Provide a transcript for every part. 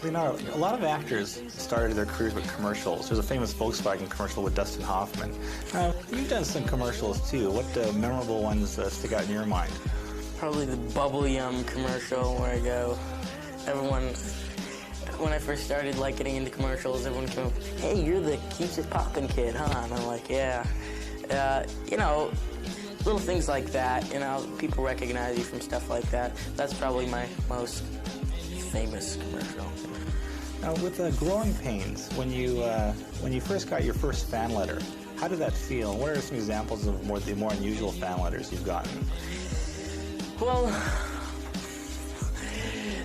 You know, a lot of actors started their careers with commercials. There's a famous Volkswagen commercial with Dustin Hoffman. You've done some commercials too. What memorable ones stick out in your mind? Probably the Bubble Yum commercial where I go, everyone, when I first started like getting into commercials, everyone came up, hey, you're the Keeps It Poppin' kid, huh? And I'm like, yeah. You know, little things like that, you know, people recognize you from stuff like that. That's probably my most famous commercial. Now, with Growing Pains, when you first got your first fan letter, how did that feel? What are some examples of the more unusual fan letters you've gotten? Well,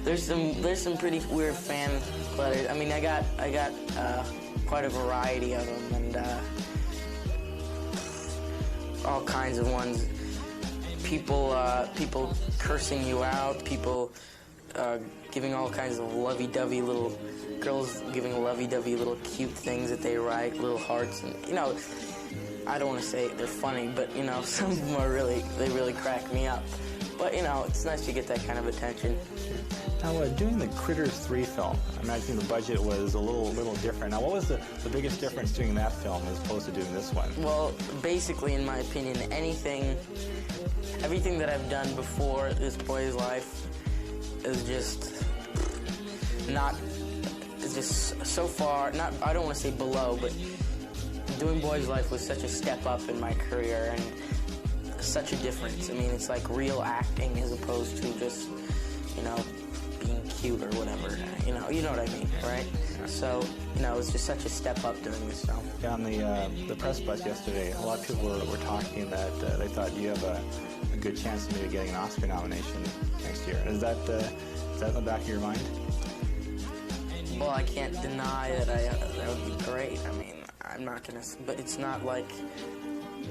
there's some pretty weird fan letters. I mean, I got quite a variety of them, and all kinds of ones. People cursing you out. People giving all kinds of lovey-dovey little girls giving lovey-dovey little cute things that they write, little hearts, and you know, I don't want to say they're funny, but you know, some of them are they really crack me up. But you know, it's nice to get that kind of attention. Now, doing the Critters 3 film, I imagine the budget was a little different. Now, what was the biggest difference doing that film as opposed to doing this one? Well, basically, in my opinion, everything that I've done before This Boy's Life is just so far, I don't want to say below, but doing Boy's Life was such a step up in my career and such a difference. I mean, it's like real acting as opposed to just, you know, being cute or whatever. You know what I mean, right? So, you know, it's just such a step up doing this film. Yeah, on the press bus yesterday, a lot of people were talking that they thought you have a good chance of maybe getting an Oscar nomination next year. Is that in the back of your mind? Well, I can't deny that that would be great. I mean, I'm not gonna, but it's not like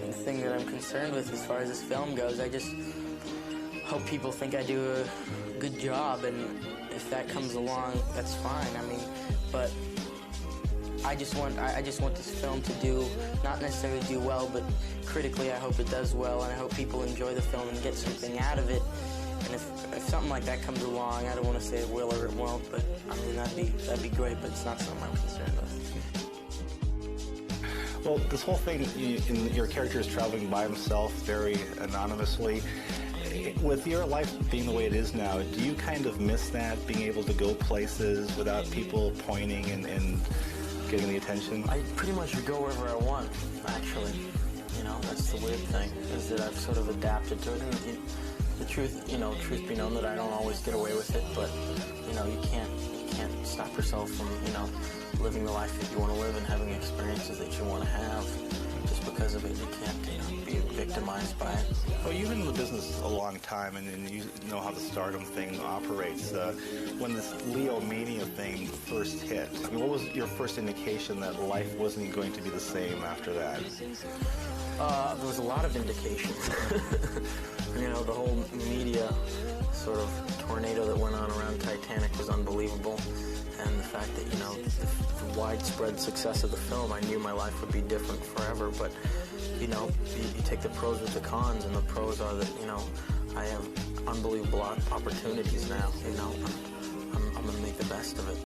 the thing that I'm concerned with as far as this film goes. I just hope people think I do a good job, and if that comes along, that's fine. I mean, but I just want this film to do, not necessarily do well, but critically I hope it does well, and I hope people enjoy the film and get something out of it. And if something like that comes along, I don't want to say it will or it won't, but I mean, that'd be great, but it's not something I'm concerned with. Well, this whole thing, your character is traveling by himself, very anonymously. With your life being the way it is now, do you kind of miss that, being able to go places without people pointing and getting the attention? I pretty much go wherever I want, actually. You know, that's the weird thing, is that I've sort of adapted to it. And the truth be known that I don't always get away with it, but, you know, you can't stop yourself from, you know, living the life that you want to live and having experiences that you want to have. Just because of it, you can't, you know, be victimized by it. Well, you've been in the business a long time, and you know how the stardom thing operates. When this Leo Mania thing first hit, I mean, what was your first indication that life wasn't going to be the same after that? There was a lot of indications. You know, the whole media sort of tornado that went on around Titanic was unbelievable. And the fact that, you know, the widespread success of the film, I knew my life would be different forever. But, you know, you take the pros with the cons, and the pros are that, you know, I have unbelievable opportunities now. You know, I'm going to make the best of it.